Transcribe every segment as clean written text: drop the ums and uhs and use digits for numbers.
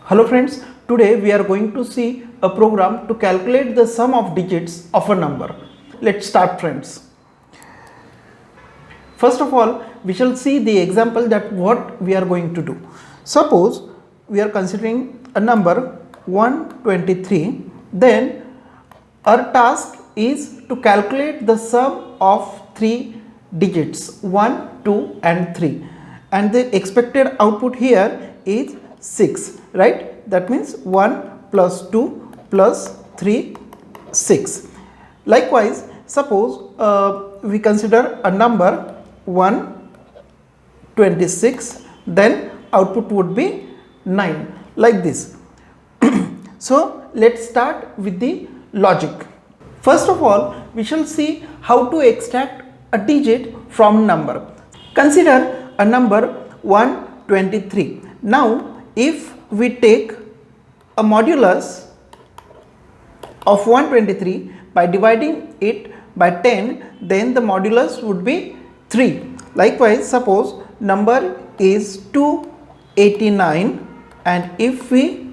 Hello friends, today we are going to see a program to calculate the sum of digits of a number. Let's start friends. First of all, we shall see the example that what we are going to do. Suppose we are considering a number 123, then our task is to calculate the sum of three digits 1, 2 and 3, and the expected output here is 6, right? That means 1 plus 2 plus 3, 6. Likewise, suppose we consider a number 126, then output would be 9, like this. So let's start with the logic. First of all, we shall see how to extract a digit from number. Consider a number 123. Now if we take a modulus of 123 by dividing it by 10, then the modulus would be 3. Likewise, suppose number is 289, and if we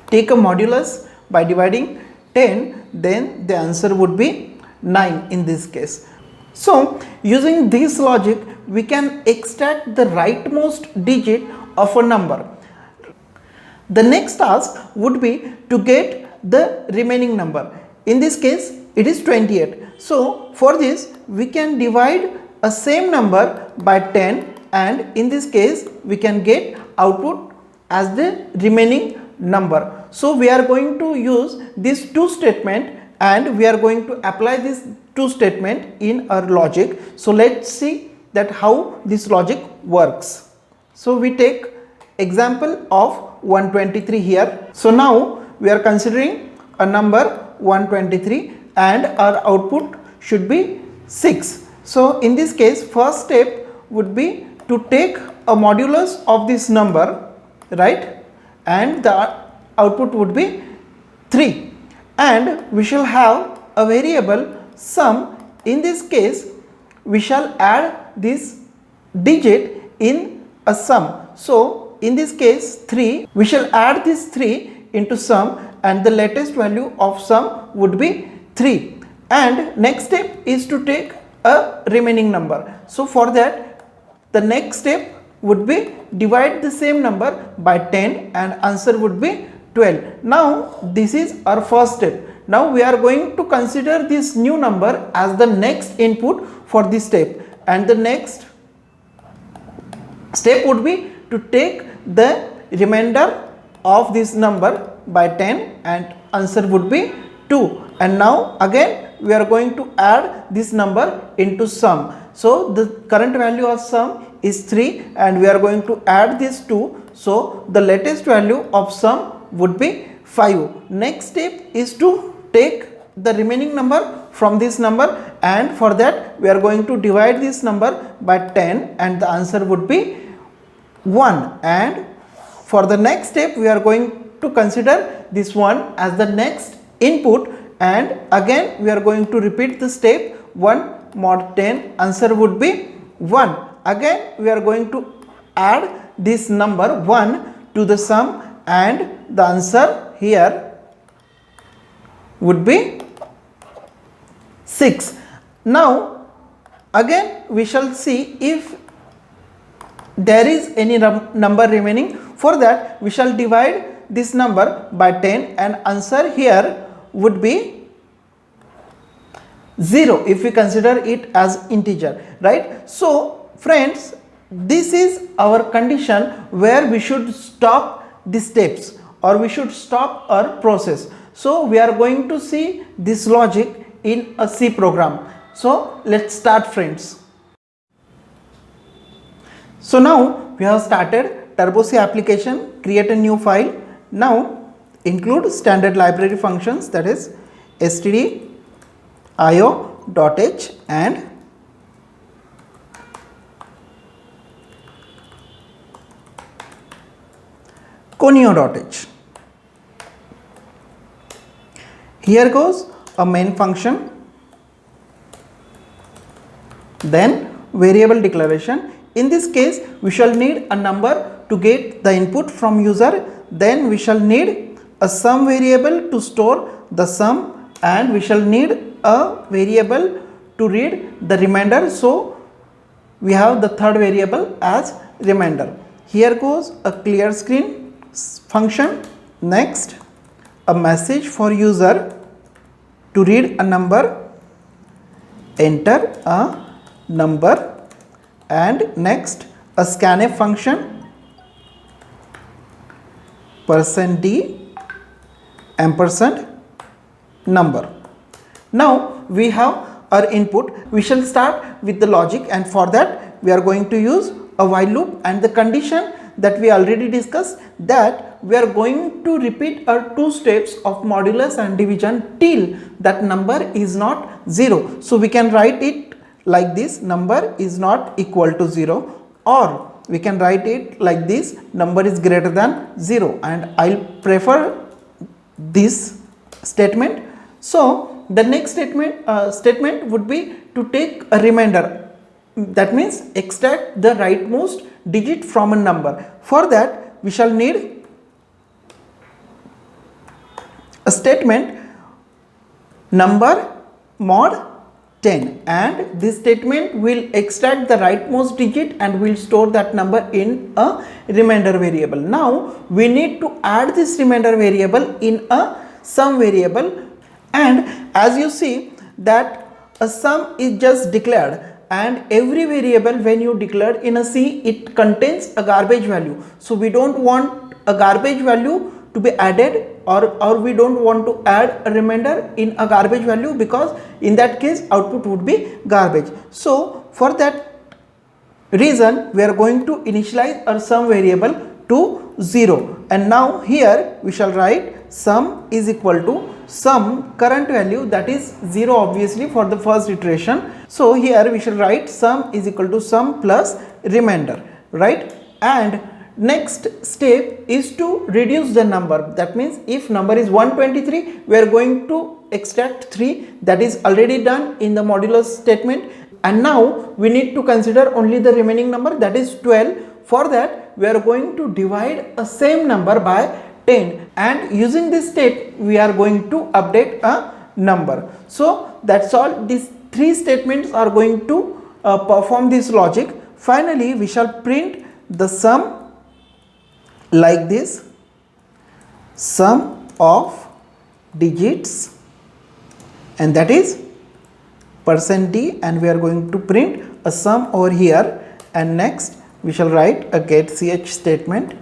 take a modulus by dividing 10, then the answer would be 9 in this case. So using this logic, we can extract the rightmost digit of a number. The next task would be to get the remaining number. In this case, it is 28. So for this, we can divide a same number by 10, and in this case, we can get output as the remaining number. So we are going to use this two statement, and we are going to apply this two statement in our logic. So let's see that how this logic works. So we take example of 123 here. So now we are considering a number 123 and our output should be 6. So in this case, first step would be to take a modulus of this number, right, and the output would be 3, and we shall have a variable sum. In this case, we shall add this digit in a sum. So in this case 3, we shall add this 3 into sum, and the latest value of sum would be 3. And next step is to take a remaining number. So for that, the next step would be divide the same number by 10, and answer would be 12. Now this is our first step. Now we are going to consider this new number as the next input for this step, and the next step would be to take the remainder of this number by 10, and answer would be 2. And now again we are going to add this number into sum. So the current value of sum is 3, and we are going to add this 2. So the latest value of sum would be 5. Next step is to take the remaining number from this number, and for that we are going to divide this number by 10, and the answer would be 1. And for the next step, we are going to consider this one as the next input, and again we are going to repeat the step 1 mod 10, answer would be 1. Again we are going to add this number 1 to the sum, and the answer here would be 6. Now again we shall see if there is any number remaining. For that, we shall divide this number by 10, and answer here would be 0 if we consider it as integer, right? So friends, this is our condition where we should stop the steps, or we should stop our process. So we are going to see this logic in a C program. So let's start friends. So now we have started Turbo C application, create a new file. Now include standard library functions, that is stdio.io.h and conio.h. Here goes a main function, then variable declaration. In this case, we shall need a number to get the input from user, then we shall need a sum variable to store the sum, and we shall need a variable to read the remainder. So we have the third variable as remainder. Here goes a clear screen function. Next, a message for user to read a number, enter a number, and next a scanf function, %d ampersand number. Now we have our input. We shall start with the logic, and for that we are going to use a while loop, and the condition that we already discussed, that we are going to repeat our two steps of modulus and division till that number is not 0. So we can write it like this: number is not equal to 0, or we can write it like this: number is greater than 0, and I'll prefer this statement. So the next statement would be to take a remainder, that means extract the rightmost digit from a number. For that we shall need a statement number mod 10, and this statement will extract the rightmost digit and will store that number in a remainder variable. Now we need to add this remainder variable in a sum variable, and as you see that a sum is just declared, and every variable when you declare in a C, it contains a garbage value. So we don't want a garbage value to be added, or we don't want to add a remainder in a garbage value, because in that case output would be garbage. So for that reason we are going to initialize our sum variable to 0, and now here we shall write sum is equal to sum current value, that is 0 obviously for the first iteration. So here we shall write sum is equal to sum plus remainder, right? And next step is to reduce the number. That means if number is 123, we are going to extract 3, that is already done in the modulus statement, and now we need to consider only the remaining number, that is 12. For that we are going to divide a same number by 10, and using this step we are going to update a number. So that's all. These three statements are going to perform this logic. Finally we shall print the sum like this: sum of digits, and that is %d, and we are going to print a sum over here, and next we shall write a get ch statement.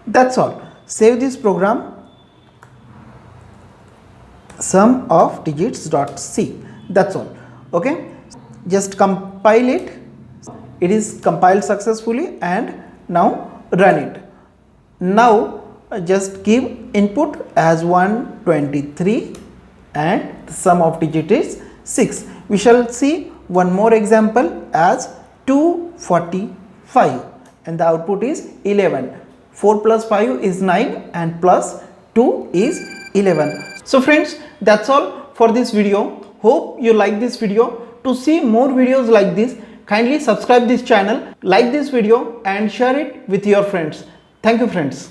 That's all. Save this program, sum of digits dot c. That's all. Okay, just compile it. It is compiled successfully, and now run it. Now just give input as 123 and the sum of digit is 6. We shall see one more example as 245, and the output is 11. 4 plus 5 is 9 and plus 2 is 11. So friends, that's all for this video. Hope you like this video. To see more videos like this, kindly subscribe this channel, like this video and share it with your friends. Thank you friends.